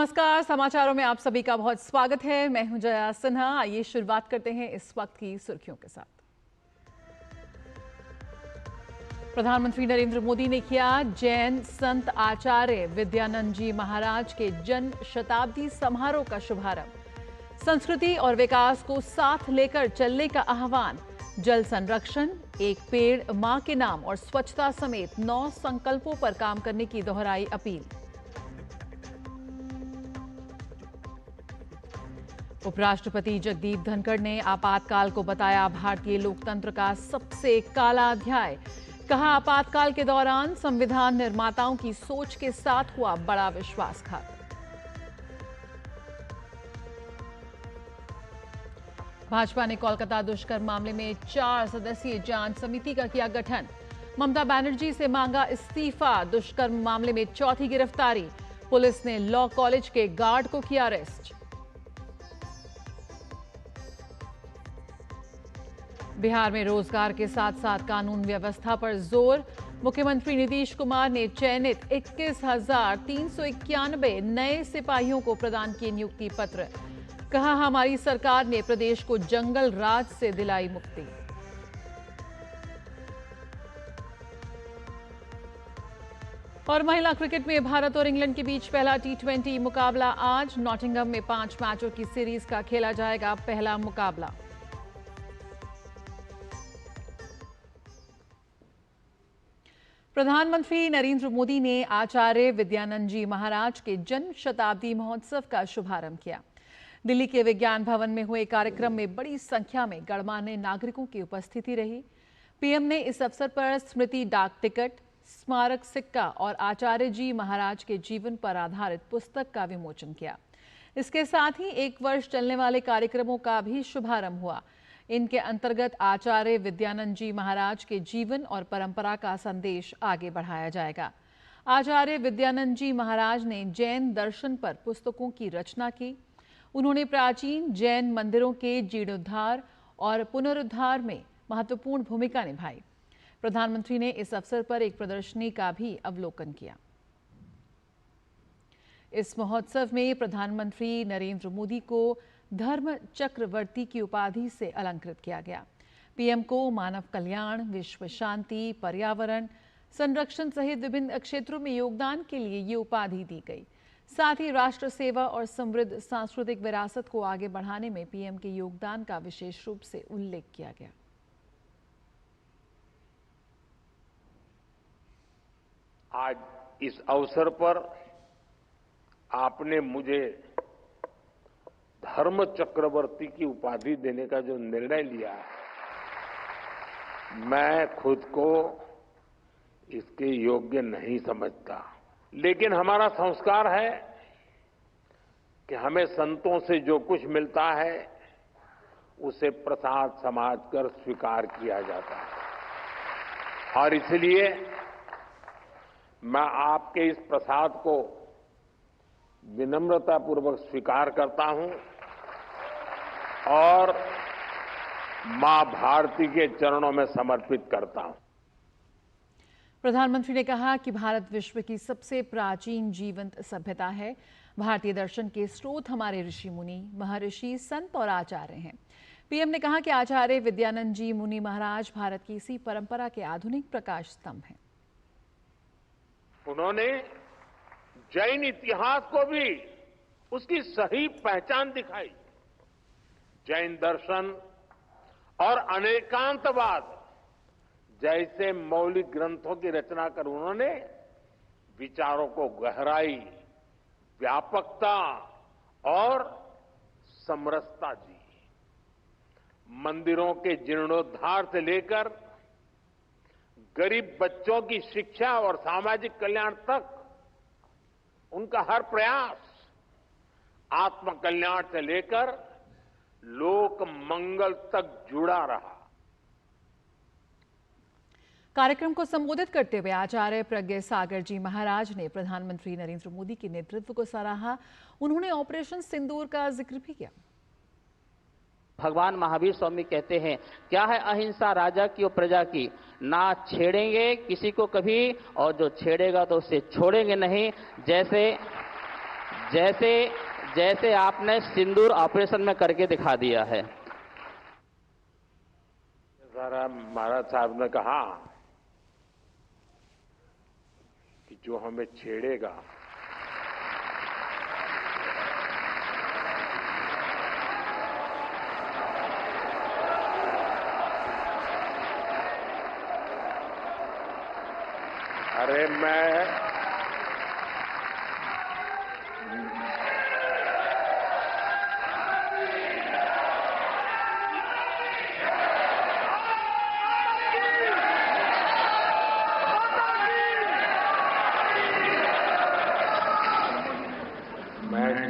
नमस्कार, समाचारों में आप सभी का बहुत स्वागत है। मैं हूं जया सिन्हा। आइए शुरुआत करते हैं इस वक्त की सुर्खियों के साथ। प्रधानमंत्री नरेंद्र मोदी ने किया जैन संत आचार्य विद्यानंद जी महाराज के जन्म शताब्दी समारोह का शुभारंभ। संस्कृति और विकास को साथ लेकर चलने का आह्वान। जल संरक्षण, एक पेड़ मां के नाम और स्वच्छता समेत 9 संकल्पों पर काम करने की दोहराई अपील। उपराष्ट्रपति जगदीप धनखड़ ने आपातकाल को बताया भारतीय लोकतंत्र का सबसे काला अध्याय। कहा, आपातकाल के दौरान संविधान निर्माताओं की सोच के साथ हुआ बड़ा विश्वासघात। भाजपा ने कोलकाता दुष्कर्म मामले में 4 सदस्यीय जांच समिति का किया गठन। ममता बनर्जी से मांगा इस्तीफा। दुष्कर्म मामले में चौथी गिरफ्तारी। पुलिस ने लॉ कॉलेज के गार्ड को किया अरेस्ट। बिहार में रोजगार के साथ साथ कानून व्यवस्था पर जोर। मुख्यमंत्री नीतीश कुमार ने चयनित 21,391 नए सिपाहियों को प्रदान किए नियुक्ति पत्र। कहा, हमारी सरकार ने प्रदेश को जंगल राज से दिलाई मुक्ति। और महिला क्रिकेट में भारत और इंग्लैंड के बीच पहला T20 मुकाबला आज। नॉटिंघम में 5 मैचों की सीरीज का खेला जाएगा पहला मुकाबला। प्रधानमंत्री नरेंद्र मोदी ने आचार्य विद्यानंद जी महाराज के जन्म शताब्दी महोत्सव का शुभारंभ किया। दिल्ली के विज्ञान भवन में हुए कार्यक्रम में बड़ी संख्या में गणमान्य नागरिकों की उपस्थिति रही। पीएम ने इस अवसर पर स्मृति डाक टिकट, स्मारक सिक्का और आचार्य जी महाराज के जीवन पर आधारित पुस्तक का विमोचन किया। इसके साथ ही 1 वर्ष चलने वाले कार्यक्रमों का भी शुभारंभ हुआ। इनके अंतर्गत आचार्य विद्यानंद जी महाराज के जीवन और परंपरा का संदेश आगे बढ़ाया जाएगा। आचार्य विद्यानंद जी महाराज ने जैन दर्शन पर पुस्तकों की रचना की। उन्होंने प्राचीन जैन मंदिरों के जीर्णोद्धार और पुनरुद्धार में महत्वपूर्ण भूमिका निभाई। प्रधानमंत्री ने इस अवसर पर एक प्रदर्शनी का भी अवलोकन किया। इस महोत्सव में प्रधानमंत्री नरेंद्र मोदी को धर्म चक्रवर्ती की उपाधि से अलंकृत किया गया। पीएम को मानव कल्याण, विश्व शांति, पर्यावरण संरक्षण सहित विभिन्न क्षेत्रों में योगदान के लिए ये उपाधि दी गई। साथ ही राष्ट्र सेवा और समृद्ध सांस्कृतिक विरासत को आगे बढ़ाने में पीएम के योगदान का विशेष रूप से उल्लेख किया गया। आज इस अवसर पर आपने मुझे धर्म चक्रवर्ती की उपाधि देने का जो निर्णय लिया है, मैं खुद को इसके योग्य नहीं समझता। लेकिन हमारा संस्कार है कि हमें संतों से जो कुछ मिलता है उसे प्रसाद समझकर स्वीकार किया जाता है। और इसलिए मैं आपके इस प्रसाद को विनम्रतापूर्वक स्वीकार करता हूं और मां भारती के चरणों में समर्पित करता हूं। प्रधानमंत्री ने कहा कि भारत विश्व की सबसे प्राचीन जीवंत सभ्यता है। भारतीय दर्शन के स्रोत हमारे ऋषि मुनि, महर्षि, संत और आचार्य हैं। पीएम ने कहा कि आचार्य विद्यानंद जी मुनि महाराज भारत की इसी परंपरा के आधुनिक प्रकाश स्तंभ हैं। उन्होंने जैन इतिहास को भी उसकी सही पहचान दिखाई। जैन दर्शन और अनेकांतवाद जैसे मौलिक ग्रंथों की रचना कर उन्होंने विचारों को गहराई, व्यापकता और समरसता दी। मंदिरों के जीर्णोद्धार से लेकर गरीब बच्चों की शिक्षा और सामाजिक कल्याण तक उनका हर प्रयास आत्म कल्याण से लेकर लोक मंगल तक जुड़ा रहा। कार्यक्रम को संबोधित करते हुए आचार्य प्रज्ञ सागर जी महाराज ने प्रधानमंत्री नरेंद्र मोदी के नेतृत्व को सराहा। उन्होंने ऑपरेशन सिंदूर का जिक्र भी किया। भगवान महावीर स्वामी कहते हैं, क्या है अहिंसा राजा की और प्रजा की, ना छेड़ेंगे किसी को कभी और जो छेड़ेगा तो उसे छोड़ेंगे नहीं। जैसे आपने सिंदूर ऑपरेशन में करके दिखा दिया है। सारा महाराज साहब ने कहा कि जो हमें छेड़ेगा अरे मैं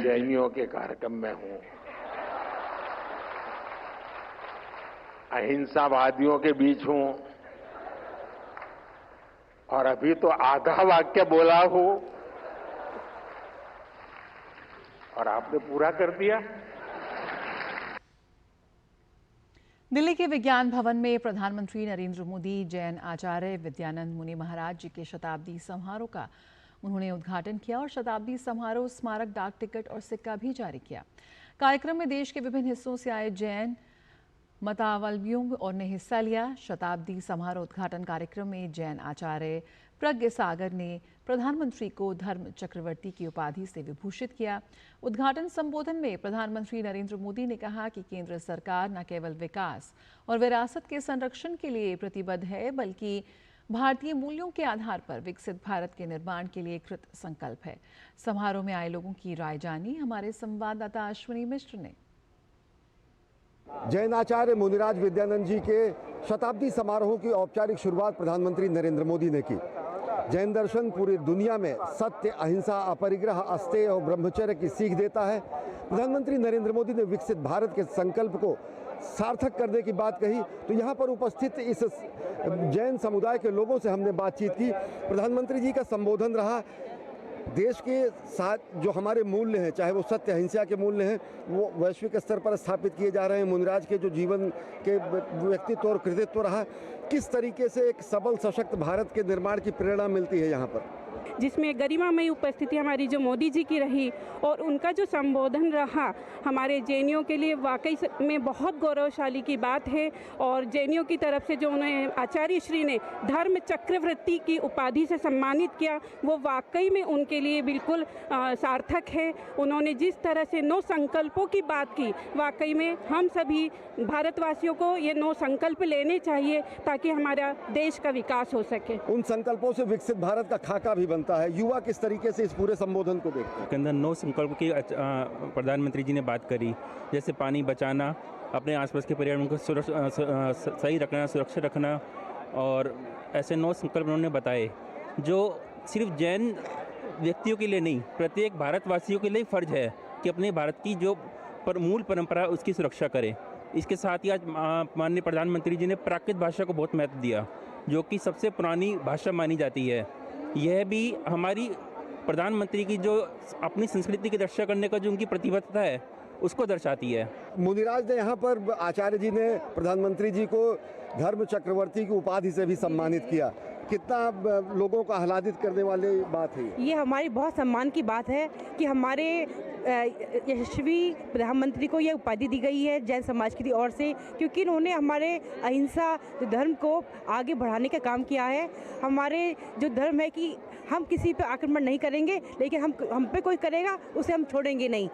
जैनियों के कार्यक्रम में हूं, अहिंसावादियों के बीच हूं और अभी तो आधा वाक्य बोला हूं और आपने पूरा कर दिया। दिल्ली के विज्ञान भवन में प्रधानमंत्री नरेंद्र मोदी जैन आचार्य विद्यानंद मुनि महाराज जी के शताब्दी समारोह का उन्होंने उद्घाटन किया और शताब्दी समारोह स्मारक डाक टिकट और सिक्का भी जारी किया। कार्यक्रम में देश के विभिन्न हिस्सों से आए जैन मतावलंबियों ने हिस्सा लिया। शताब्दी समारोह उद्घाटन कार्यक्रम में जैन आचार्य प्रज्ञ सागर ने प्रधानमंत्री को धर्म चक्रवर्ती की उपाधि से विभूषित किया। उद्घाटन संबोधन में प्रधानमंत्री नरेंद्र मोदी ने कहा कि केंद्र सरकार न केवल विकास और विरासत के संरक्षण के लिए प्रतिबद्ध है, बल्कि भारतीय मूल्यों के आधार पर विकसित भारत के निर्माण के लिए कृत संकल्प है। समारोह में आए लोगों की राय जानी हमारे संवाददाता अश्विनी मिश्र ने। जैन आचार्य मुनिराज विद्यानंद जी के शताब्दी समारोह की औपचारिक शुरुआत प्रधानमंत्री नरेंद्र मोदी ने की। जैन दर्शन पूरी दुनिया में सत्य, अहिंसा, अपरिग्रह, अस्तेय और ब्रह्मचर्य की सीख देता है। प्रधानमंत्री नरेंद्र मोदी ने विकसित भारत के संकल्प को सार्थक करने की बात कही, तो यहाँ पर उपस्थित इस जैन समुदाय के लोगों से हमने बातचीत की। प्रधानमंत्री जी का संबोधन रहा। देश के साथ जो हमारे मूल्य हैं, चाहे वो सत्य अहिंसा के मूल्य हैं, वो वैश्विक स्तर पर स्थापित किए जा रहे हैं। मुनिराज के जो जीवन के व्यक्तित्व और कृतित्व रहा, किस तरीके से एक सबल सशक्त भारत के निर्माण की प्रेरणा मिलती है यहाँ पर, जिसमें गरिमामयी उपस्थिति हमारी जो मोदी जी की रही और उनका जो संबोधन रहा हमारे जैनियों के लिए वाकई में बहुत गौरवशाली की बात है। और जैनियों की तरफ से जो उन्हें आचार्य श्री ने धर्म चक्रवर्ती की उपाधि से सम्मानित किया, वो वाकई में उनके लिए बिल्कुल सार्थक है। उन्होंने जिस तरह से 9 संकल्पों की बात की, वाकई में हम सभी भारतवासियों को ये 9 संकल्प लेने चाहिए ताकि हमारा देश का विकास हो सके। उन संकल्पों से विकसित भारत का खाका भी बनता है। युवा किस तरीके से इस पूरे संबोधन को देखते हैं? के अंदर 9 संकल्प की प्रधानमंत्री जी ने बात करी, जैसे पानी बचाना, अपने आसपास के पर्यावरण को सही रखना, सुरक्षित रखना, और ऐसे 9 संकल्प उन्होंने बताए जो सिर्फ जैन व्यक्तियों के लिए नहीं, प्रत्येक भारतवासियों के लिए फ़र्ज है कि अपने भारत की जो मूल परंपरा उसकी सुरक्षा करें। इसके साथ ही आज माननीय प्रधानमंत्री जी ने प्राकृत भाषा को बहुत महत्व दिया, जो कि सबसे पुरानी भाषा मानी जाती है। यह भी हमारी प्रधानमंत्री की जो अपनी संस्कृति की रक्षा करने का जो उनकी प्रतिबद्धता है उसको दर्शाती है। मुनिराज ने यहाँ पर आचार्य जी ने प्रधानमंत्री जी को धर्म चक्रवर्ती की उपाधि से भी सम्मानित किया। कितना लोगों को आह्लादित करने वाली बात है ये हमारी बहुत सम्मान की बात है कि हमारे यशस्वी प्रधानमंत्री को यह उपाधि दी गई है जैन समाज की ओर से, क्योंकि उन्होंने हमारे अहिंसा धर्म को आगे बढ़ाने का काम किया है। हमारे जो धर्म है कि हम किसी पे आक्रमण नहीं करेंगे, लेकिन हम पे कोई करेगा उसे हम छोड़ेंगे नहीं।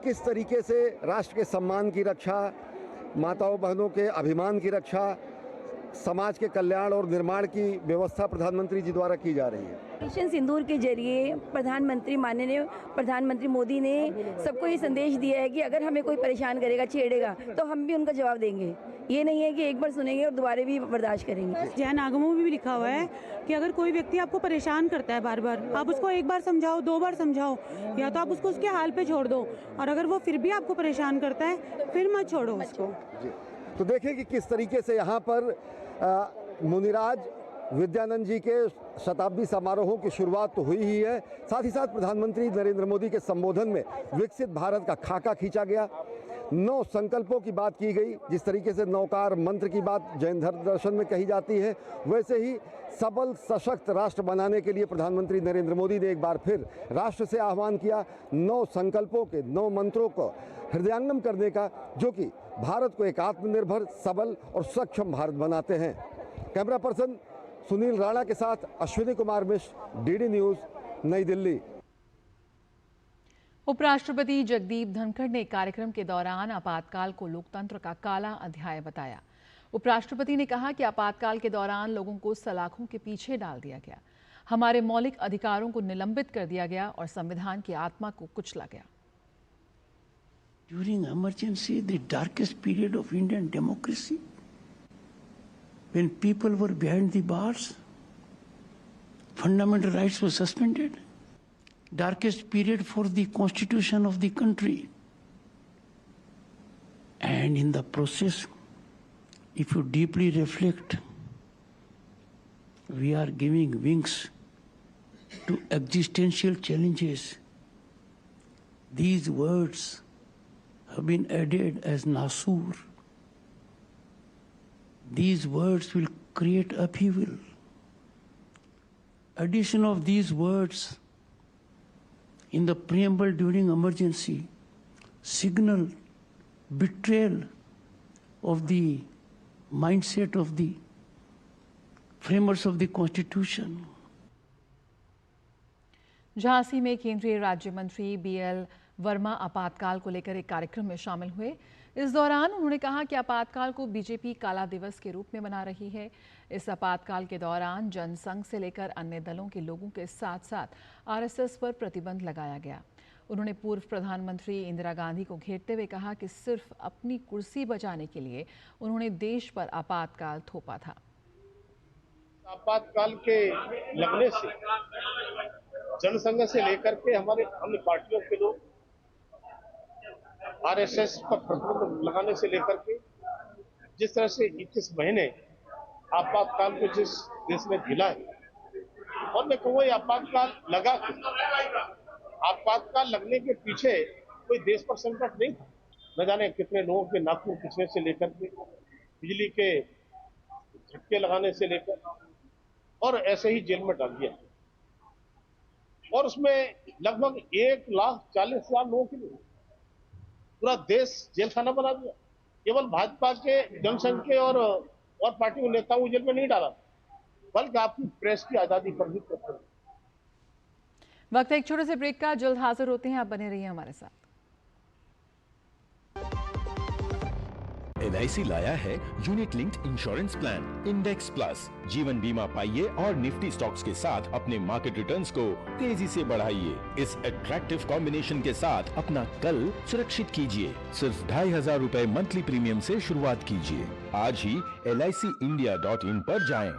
किस तरीके से राष्ट्र के सम्मान की रक्षा, माताओं बहनों के अभिमान की रक्षा, समाज के कल्याण और निर्माण की व्यवस्था प्रधानमंत्री जी द्वारा की जा रही है। ऑपरेशन सिंदूर के जरिए माननीय प्रधानमंत्री मोदी ने सबको ये संदेश दिया है कि अगर हमें कोई परेशान करेगा, छेड़ेगा, तो हम भी उनका जवाब देंगे। ये नहीं है कि एक बार सुनेंगे और दोबारा भी बर्दाश्त करेंगे। जैन आगमों में भी लिखा हुआ है कि अगर कोई व्यक्ति आपको परेशान करता है बार बार, आप उसको एक बार समझाओ, 2 बार समझाओ, या तो आप उसको उसके हाल पे छोड़ दो, और अगर वो फिर भी आपको परेशान करता है फिर मत छोड़ो उसको। तो देखें कि किस तरीके से यहाँ पर मुनिराज विद्यानंद जी के शताब्दी समारोहों की शुरुआत तो हुई ही है, साथ ही साथ प्रधानमंत्री नरेंद्र मोदी के संबोधन में विकसित भारत का खाका खींचा गया। 9 संकल्पों की बात की गई। जिस तरीके से नौकार मंत्र की बात जैन धर्म दर्शन में कही जाती है, वैसे ही सबल सशक्त राष्ट्र बनाने के लिए प्रधानमंत्री नरेंद्र मोदी ने एक बार फिर राष्ट्र से आह्वान किया 9 संकल्पों के 9 मंत्रों को हृदयंगम करने का, जो कि भारत को एक आत्मनिर्भर, सबल और सक्षम भारत बनाते हैं। कैमरा पर्सन सुनील राणा के साथ अश्विनी कुमार मिश्र, डीडी न्यूज़, नई दिल्ली। उपराष्ट्रपति जगदीप धनखड़ ने कार्यक्रम के दौरान आपातकाल को लोकतंत्र का काला अध्याय बताया। उपराष्ट्रपति ने कहा कि आपातकाल के दौरान लोगों को सलाखों के पीछे डाल दिया गया, हमारे मौलिक अधिकारों को निलंबित कर दिया गया और संविधान की आत्मा को कुचला गया। During emergency, the darkest period of Indian democracy, when people were behind the bars, fundamental rights were suspended, darkest period for the constitution of the country. And in the process, if you deeply reflect, we are giving wings to existential challenges. These words have been added as Nasur. These words will create upheaval. Addition of these words in the preamble during emergency signal betrayal of the mindset of the framers of the Constitution. Jhansi में केंद्रीय राज्य मंत्री BL Verma आपातकाल को लेकर एक कार्यक्रम में शामिल हुए। इस दौरान उन्होंने कहा कि आपातकाल को बीजेपी काला दिवस के रूप में मना रही है। इस आपातकाल के दौरान जनसंघ से लेकर अन्य दलों के लोगों के साथ साथ आरएसएस पर प्रतिबंध लगाया गया। उन्होंने पूर्व प्रधानमंत्री इंदिरा गांधी को घेरते हुए कहा कि सिर्फ अपनी कुर्सी बचाने के लिए उन्होंने देश पर आपातकाल थोपा था। आपातकाल के लगने से जनसंघ से लेकर के हमारे अन्य पार्टियों के लोग, आरएसएस पर प्रतिबंध लगाने से लेकर के जिस तरह से 21 महीने आपातकाल को जिस देश में झेला है, और मैं कहूँ आपातकाल लगा, आपातकाल लगने के पीछे कोई देश पर संकट नहीं था। न जाने कितने लोगों के नाखून खींचने से लेकर के बिजली के झटके लगाने से लेकर, और ऐसे ही जेल में डाल दिया। और उसमें लगभग 1,40,000 लोगों के लिए पूरा देश जेल खाना बना दिया। केवल भाजपा के, जनसंघ के और पार्टी के नेताओं को जेल में नहीं डाला, बल्कि आपकी प्रेस की आजादी पर भी प्रतिबंध। वक्त है एक छोटे से ब्रेक का, जल्द हाजिर होते हैं, आप बने रहिए हमारे साथ। LIC लाया है unit linked insurance plan index plus. जीवन बीमा पाइए और निफ्टी स्टॉक्स के साथ अपने मार्केट रिटर्न्स को तेजी से बढ़ाइए। इस अट्रैक्टिव कॉम्बिनेशन के साथ अपना कल सुरक्षित कीजिए। सिर्फ 2,500 रुपए मंथली प्रीमियम से शुरुआत कीजिए। आज ही LICindia.in पर जाएं।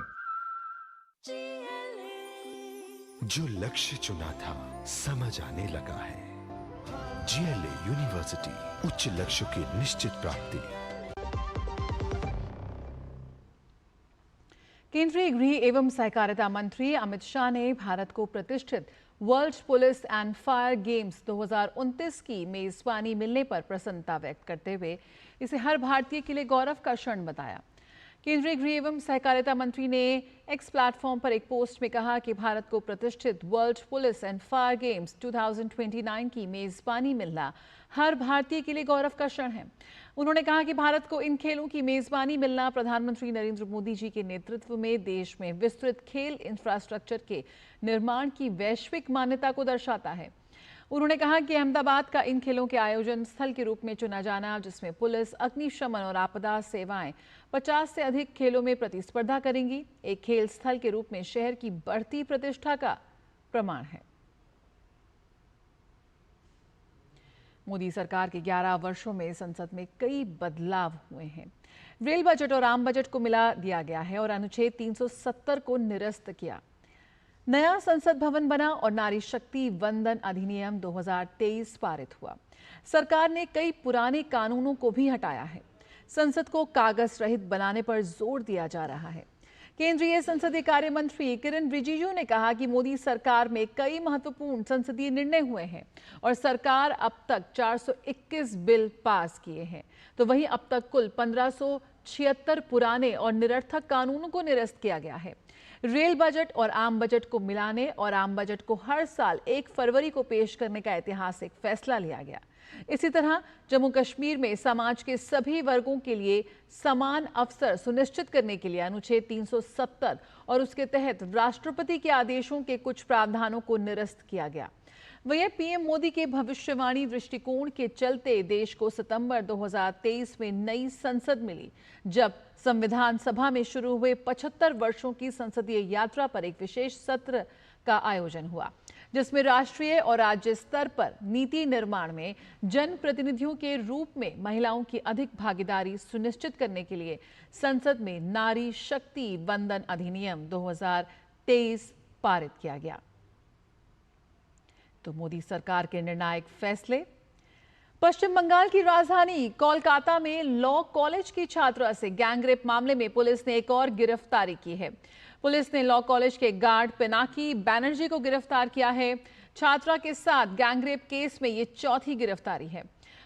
जो लक्ष्य चुना था समझ आने लगा है। GLA यूनिवर्सिटी, उच्च लक्ष्य की निश्चित प्राप्ति। केंद्रीय गृह एवं सहकारिता मंत्री अमित शाह ने भारत को प्रतिष्ठित world police and fire games 2029 की मेजबानी मिलने पर प्रसन्नता व्यक्त करते हुए इसे हर भारतीय के लिए गौरव का क्षण बताया। केंद्रीय गृह एवं सहकारिता मंत्री ने एक्स प्लेटफॉर्म पर एक पोस्ट में कहा कि भारत को प्रतिष्ठित world police and fire games 2029 की मेजबानी मिलना हर भारतीय के लिए गौरव का क्षण है। उन्होंने कहा कि भारत को इन खेलों की मेजबानी मिलना प्रधानमंत्री नरेंद्र मोदी जी के नेतृत्व में देश में विस्तृत खेल इंफ्रास्ट्रक्चर के निर्माण की वैश्विक मान्यता को दर्शाता है। उन्होंने कहा कि अहमदाबाद का इन खेलों के आयोजन स्थल के रूप में चुना जाना, जिसमें पुलिस, अग्निशमन और आपदा सेवाएं 50 से अधिक खेलों में प्रतिस्पर्धा करेंगी, एक खेल स्थल के रूप में शहर की बढ़ती प्रतिष्ठा का प्रमाण है। मोदी सरकार के 11 वर्षों में संसद में कई बदलाव हुए हैं। रेल बजट और आम बजट को मिला दिया गया है और अनुच्छेद 370 को निरस्त किया। नया संसद भवन बना और नारी शक्ति वंदन अधिनियम 2023 पारित हुआ। सरकार ने कई पुराने कानूनों को भी हटाया है। संसद को कागज रहित बनाने पर जोर दिया जा रहा है। केंद्रीय संसदीय कार्य मंत्री किरण रिजिजू ने कहा कि मोदी सरकार में कई महत्वपूर्ण संसदीय निर्णय हुए हैं और सरकार अब तक 421 बिल पास किए हैं, तो वहीं अब तक कुल 1576 पुराने और निरर्थक कानूनों को निरस्त किया गया है। रेल बजट और आम बजट को मिलाने और आम बजट को हर साल 1 फरवरी को पेश करने का ऐतिहासिक फैसला लिया गया। इसी तरह जम्मू कश्मीर में समाज के सभी वर्गों के लिए समान अवसर सुनिश्चित करने के लिए अनुच्छेद 370 और उसके तहत राष्ट्रपति के आदेशों के कुछ प्रावधानों को निरस्त किया गया। वहीं पीएम मोदी के भविष्यवाणी दृष्टिकोण के चलते देश को सितंबर 2023 में नई संसद मिली, जब संविधान सभा में शुरू हुए 75 वर्षों की संसदीय यात्रा पर एक विशेष सत्र का आयोजन हुआ, जिसमें राष्ट्रीय और राज्य स्तर पर नीति निर्माण में जनप्रतिनिधियों के रूप में महिलाओं की अधिक भागीदारी सुनिश्चित करने के लिए संसद में नारी शक्ति वंदन अधिनियम 2023 पारित किया गया। तो मोदी सरकार के निर्णायक फैसले। पश्चिम बंगाल की राजधानी कोलकाता में लॉ कॉलेज की छात्रा से गैंगरेप मामले में पुलिस ने एक और गिरफ्तारी की है। पुलिस ने लॉ कॉलेज के गार्ड पिनाकी बैनर्जी को गिरफ्तार किया है। छात्रा के साथ गैंगरेप केस में ये चौथी गिरफ्तारी है।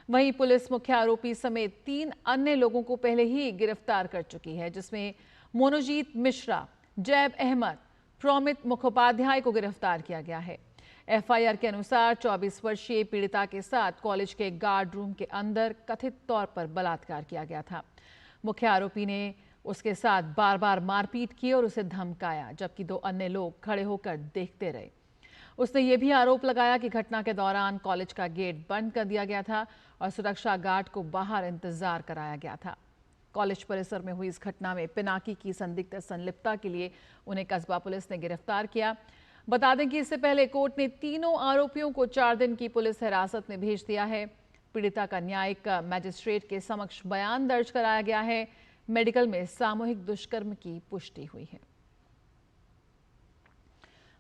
वहीं पुलिस मुख्य आरोपी समेत 3 अन्य लोगों को पहले ही गिरफ्तार कर चुकी है, जिसमें मोनोजीत मिश्रा, जैब अहमद, प्रौमित मुखोपाध्याय को गिरफ्तार किया गया है। एफआईआर के अनुसार 24 वर्षीय पीड़िता के साथ कॉलेज के गार्ड रूम के अंदर कथित तौर पर बलात्कार किया गया था। मुख्य आरोपी ने उसके साथ बार बार मारपीट की और उसे धमकाया, जबकि 2 अन्य लोग खड़े होकर देखते रहे। उसने ये भी आरोप लगाया कि घटना के दौरान कॉलेज का गेट बंद कर दिया गया था और सुरक्षा गार्ड को बाहर इंतजार कराया गया था। कॉलेज परिसर में हुई इस घटना में पिनाकी की संदिग्ध संलिप्तता के लिए उन्हें कस्बा पुलिस ने गिरफ्तार किया। बता दें कि इससे पहले कोर्ट ने तीनों आरोपियों को 4 दिन की पुलिस हिरासत में भेज दिया है। पीड़िता का न्यायिक मैजिस्ट्रेट के समक्ष बयान दर्ज कराया गया है। मेडिकल में सामूहिक दुष्कर्म की पुष्टि हुई है।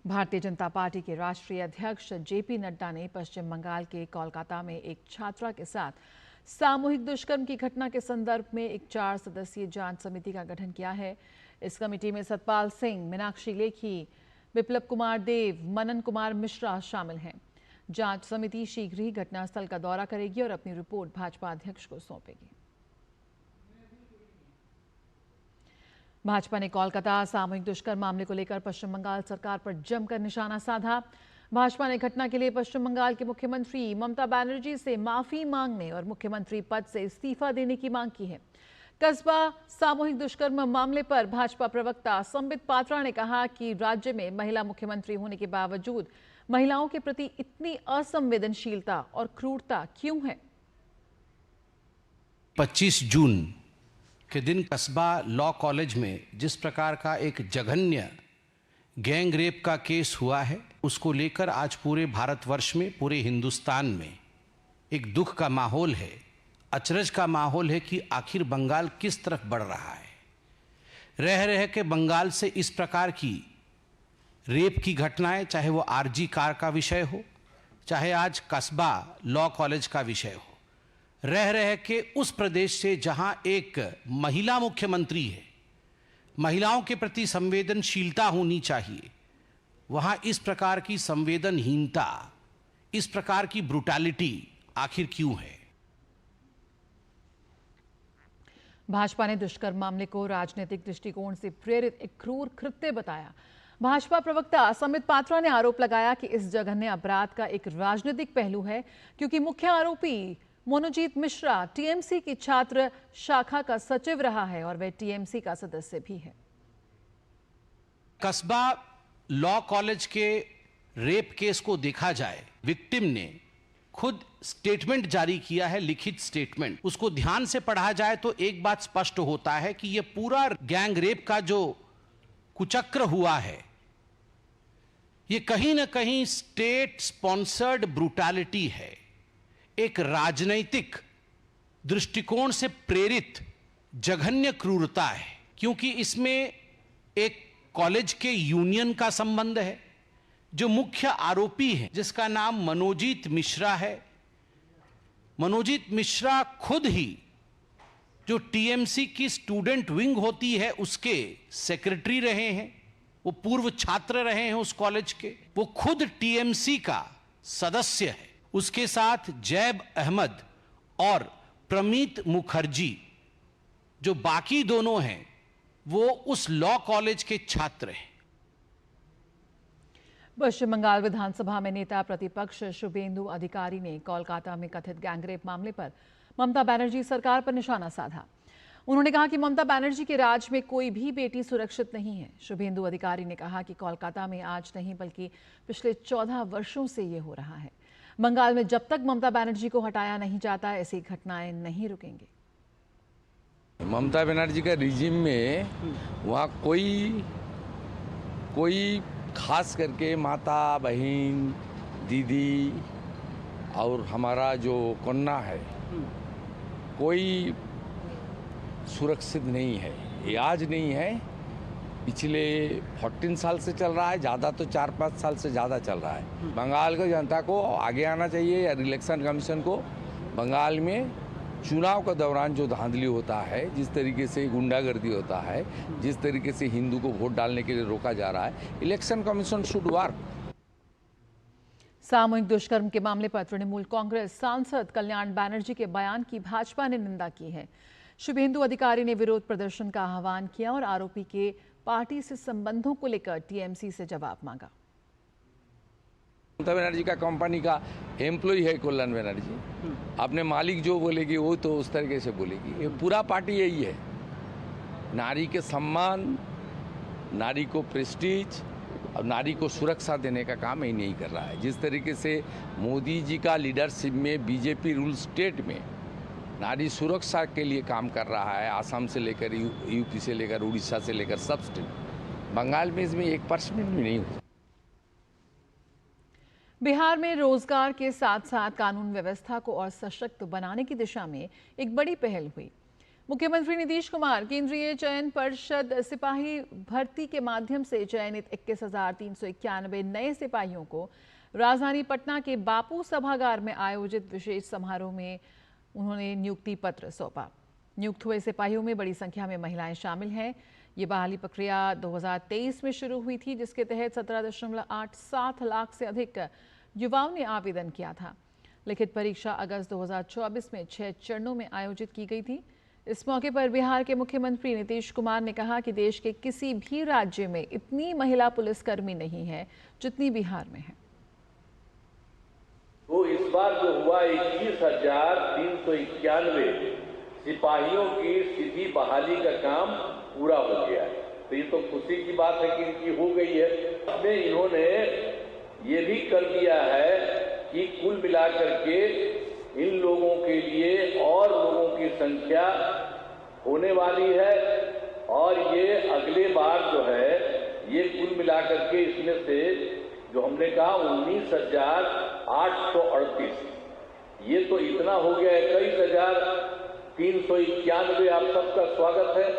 भारतीय जनता पार्टी के राष्ट्रीय अध्यक्ष जेपी नड्डा ने पश्चिम बंगाल के कोलकाता में एक छात्रा के साथ सामूहिक दुष्कर्म की घटना के संदर्भ में एक 4 सदस्यीय जांच समिति का गठन किया है। इस कमेटी में सतपाल सिंह, मीनाक्षी लेखी, विप्लव कुमार देव, मनन कुमार मिश्रा शामिल हैं। जांच समिति शीघ्र ही घटनास्थल का दौरा करेगी और अपनी रिपोर्ट भाजपा अध्यक्ष को सौंपेगी। भाजपा ने कोलकाता सामूहिक दुष्कर्म मामले को लेकर पश्चिम बंगाल सरकार पर जमकर निशाना साधा। भाजपा ने घटना के लिए पश्चिम बंगाल के मुख्यमंत्री ममता बनर्जी से माफी मांगने और मुख्यमंत्री पद से इस्तीफा देने की मांग की है। कस्बा सामूहिक दुष्कर्म मामले पर भाजपा प्रवक्ता संबित पात्रा ने कहा कि राज्य में महिला मुख्यमंत्री होने के बावजूद महिलाओं के प्रति इतनी असंवेदनशीलता और क्रूरता क्यों है। 25 जून के दिन कस्बा लॉ कॉलेज में जिस प्रकार का एक जघन्य गैंग रेप का केस हुआ है, उसको लेकर आज पूरे भारतवर्ष में, पूरे हिंदुस्तान में एक दुख का माहौल है, अचरज का माहौल है कि आखिर बंगाल किस तरफ बढ़ रहा है। रह रह के बंगाल से इस प्रकार की रेप की घटनाएं, चाहे वो आरजी कार का विषय हो, चाहे आज कस्बा लॉ कॉलेज का विषय हो, रह रह के उस प्रदेश से जहां एक महिला मुख्यमंत्री है, महिलाओं के प्रति संवेदनशीलता होनी चाहिए, वहां इस प्रकार की संवेदनहीनता, इस प्रकार की ब्रुटैलिटी आखिर क्यों है। भाजपा ने दुष्कर्म मामले को राजनीतिक दृष्टिकोण से प्रेरित एक क्रूर कृत्य बताया। भाजपा प्रवक्ता संबित पात्रा ने आरोप लगाया कि इस जघन्य अपराध का एक राजनीतिक पहलू है, क्योंकि मुख्य आरोपी मोनोजीत मिश्रा टीएमसी की छात्र शाखा का सचिव रहा है और वह टीएमसी का सदस्य भी है। कस्बा लॉ कॉलेज के रेप केस को देखा जाए, विक्टिम ने खुद स्टेटमेंट जारी किया है, लिखित स्टेटमेंट। उसको ध्यान से पढ़ा जाए तो एक बात स्पष्ट होता है कि यह पूरा गैंग रेप का जो कुचक्र हुआ है, यह कहीं ना कहीं स्टेट स्पॉन्सर्ड ब्रूटैलिटी है, एक राजनैतिक दृष्टिकोण से प्रेरित जघन्य क्रूरता है, क्योंकि इसमें एक कॉलेज के यूनियन का संबंध है। जो मुख्य आरोपी है, जिसका नाम मनोजीत मिश्रा है, मनोजीत मिश्रा खुद ही जो टीएमसी की स्टूडेंट विंग होती है उसके सेक्रेटरी रहे हैं, वो पूर्व छात्र रहे हैं उस कॉलेज के, वो खुद टीएमसी का सदस्य है। उसके साथ जैब अहमद और प्रमीत मुखर्जी जो बाकी दोनों हैं वो उस लॉ कॉलेज के छात्र हैं। पश्चिम बंगाल विधानसभा में नेता प्रतिपक्ष शुभेंदु अधिकारी ने कोलकाता में कथित गैंगरेप मामले पर ममता बनर्जी सरकार पर निशाना साधा। उन्होंने कहा कि ममता बनर्जी के राज में कोई भी बेटी सुरक्षित नहीं है। शुभेंदु अधिकारी ने कहा कि कोलकाता में आज नहीं बल्कि पिछले 14 वर्षों से ये हो रहा है। बंगाल में जब तक ममता बनर्जी को हटाया नहीं जाता ऐसी घटनाएं नहीं रुकेंगी। ममता बनर्जी का रिजिम में वहाँ कोई खास करके माता, बहन, दीदी और हमारा जो कन्या है कोई सुरक्षित नहीं है। ये आज नहीं है, पिछले 14 साल से चल रहा है, ज़्यादा तो 4-5 साल से ज़्यादा चल रहा है। बंगाल की जनता को आगे आना चाहिए या इलेक्शन कमीशन को बंगाल में चुनाव के दौरान जो धांधली होता है, जिस तरीके से गुंडागर्दी होता है, जिस तरीके से हिंदू को वोट डालने के लिए रोका जा रहा है, इलेक्शन कमीशन शुड वर्क। सामूहिक दुष्कर्म के मामले पर तृणमूल कांग्रेस सांसद कल्याण बनर्जी के बयान की भाजपा ने निंदा की है। शुभेंदु अधिकारी ने विरोध प्रदर्शन का आह्वान किया और आरोपी के पार्टी से संबंधों को लेकर टीएमसी से जवाब मांगा। ममता बनर्जी का कंपनी का एम्प्लॉय है कल्याण बनर्जी, अपने मालिक जो बोलेगी वो तो उस तरीके से बोलेगी। ये पूरा पार्टी यही है, नारी के सम्मान, नारी को प्रेस्टीज और नारी को सुरक्षा देने का काम ही नहीं कर रहा है। जिस तरीके से मोदी जी का लीडरशिप में बीजेपी रूल स्टेट में नारी सुरक्षा के लिए काम कर रहा है, आसाम से लेकर यूपी से लेकर उड़ीसा से लेकर सब स्टेट, बंगाल में इसमें 1% भी नहीं हुआ। बिहार में रोजगार के साथ साथ कानून व्यवस्था को और सशक्त बनाने की दिशा में एक बड़ी पहल हुई। मुख्यमंत्री नीतीश कुमार केंद्रीय चयन परिषद सिपाही भर्ती के माध्यम से चयनित 21,391 नए सिपाहियों को राजधानी पटना के बापू सभागार में आयोजित विशेष समारोह में उन्होंने नियुक्ति पत्र सौंपा। नियुक्त हुए सिपाहियों में बड़ी संख्या में महिलाएं शामिल हैं। ये बहाली प्रक्रिया 2023 में शुरू हुई थी, जिसके तहत 17.87 लाख से अधिक युवाओं ने आवेदन किया था। लिखित परीक्षा अगस्त 2024 में 6 चरणों में आयोजित की गई थी। इस मौके पर बिहार के मुख्यमंत्री नीतीश कुमार ने कहा कि देश के किसी भी राज्य में इतनी महिला पुलिसकर्मी नहीं है जितनी बिहार में है। तो इस बार जो हुआ 21,391 सिपाहियों की सीधी बहाली का काम पूरा हो गया है। तो ये तो खुशी की बात है कि इनकी हो गई है। इसमें इन्होंने ये भी कर दिया है कि कुल मिलाकर के इन लोगों के लिए और लोगों की संख्या होने वाली है और ये अगले बार जो है ये कुल मिलाकर के इसमें से जो हमने कहा 19,838, ये तो इतना हो गया 21,391। आप सबका स्वागत है।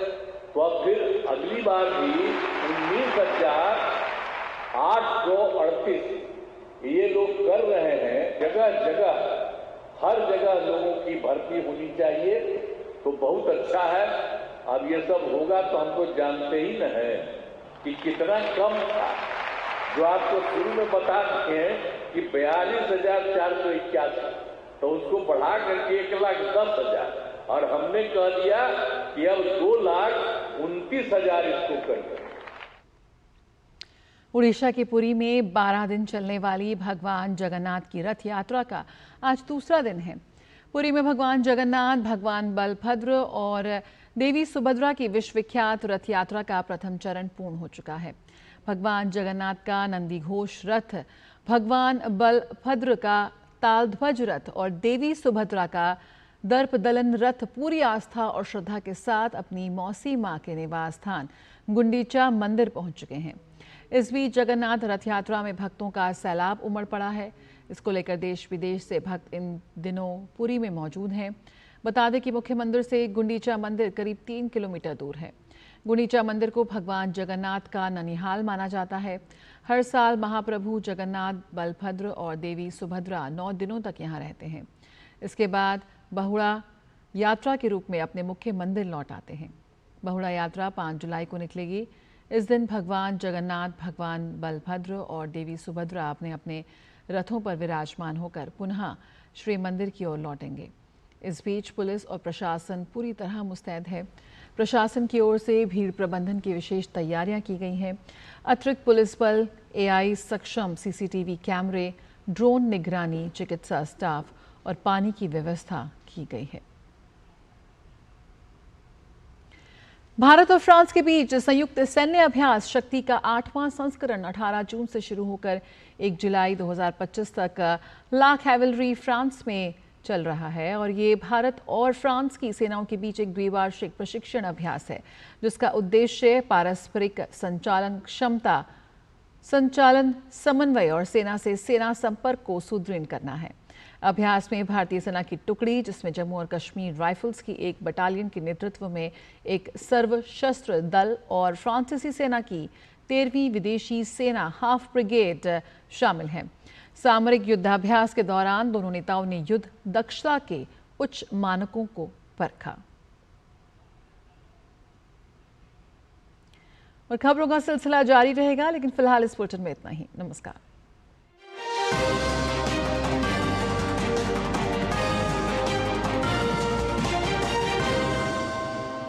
तो अब फिर अगली बार भी 19,838 ये लोग कर रहे हैं। जगह जगह हर जगह लोगों की भर्ती होनी चाहिए, तो बहुत अच्छा है। अब ये सब होगा तो हम तो जानते ही न है कि कितना कम था। जो आपको शुरू में बता चुके हैं कि 42,481, तो उसको बढ़ा करके 1,10,000 और हमने कह दिया कि अब 2,29,000 इसको कर दें। उड़ीसा के पुरी में 12 दिन चलने वाली भगवान जगन्नाथ की रथ यात्रा का आज दूसरा दिन है। पुरी में भगवान जगन्नाथ, भगवान बलभद्र और देवी सुभद्रा की विश्वविख्यात रथ यात्रा का प्रथम चरण पूर्ण हो चुका है। भगवान जगन्नाथ का नंदी घोष रथ, भगवान बलभद्र का तालध्वज रथ और देवी सुभद्रा का दर्पदलन रथ पूरी आस्था और श्रद्धा के साथ अपनी मौसी मां के निवास स्थान गुंडीचा मंदिर पहुंच चुके हैं। इस बीच जगन्नाथ रथ यात्रा में भक्तों का सैलाब उमड़ पड़ा है। इसको लेकर देश विदेश से भक्त इन दिनों पुरी में मौजूद हैं। बता दें कि मुख्य मंदिर से गुंडीचा मंदिर करीब 3 किलोमीटर दूर है। गुंडीचा मंदिर को भगवान जगन्नाथ का ननिहाल माना जाता है। हर साल महाप्रभु जगन्नाथ, बलभद्र और देवी सुभद्रा 9 दिनों तक यहाँ रहते हैं। इसके बाद बहुड़ा यात्रा के रूप में अपने मुख्य मंदिर लौट आते हैं। बहुड़ा यात्रा 5 जुलाई को निकलेगी। इस दिन भगवान जगन्नाथ, भगवान बलभद्र और देवी सुभद्रा अपने अपने रथों पर विराजमान होकर पुनः श्री मंदिर की ओर लौटेंगे। इस बीच पुलिस और प्रशासन पूरी तरह मुस्तैद है। प्रशासन की ओर से भीड़ प्रबंधन की विशेष तैयारियां की गई हैं। अतिरिक्त पुलिस बल, AI सक्षम CCTV कैमरे, ड्रोन निगरानी, चिकित्सा स्टाफ और पानी की व्यवस्था की गई है। भारत और फ्रांस के बीच संयुक्त सैन्य अभ्यास शक्ति का 8वां संस्करण 18 जून से शुरू होकर 1 जुलाई 2025 तक ला कैवलरी फ्रांस में चल रहा है और ये भारत और फ्रांस की सेनाओं के बीच एक द्विवार्षिक प्रशिक्षण अभ्यास है, जिसका उद्देश्य पारस्परिक संचालन क्षमता, संचालन समन्वय और सेना से सेना संपर्क को सुदृढ़ करना है। अभ्यास में भारतीय सेना की टुकड़ी, जिसमें जम्मू और कश्मीर राइफल्स की एक बटालियन के नेतृत्व में एक सर्वशस्त्र दल और फ्रांसीसी सेना की 13वीं विदेशी सेना हाफ ब्रिगेड शामिल हैं। सामरिक युद्धाभ्यास के दौरान दोनों नेताओं ने युद्ध दक्षता के उच्च मानकों को परखा। और खबरों का सिलसिला जारी रहेगा, लेकिन फिलहाल इस बुलेटिन में इतना ही। नमस्कार।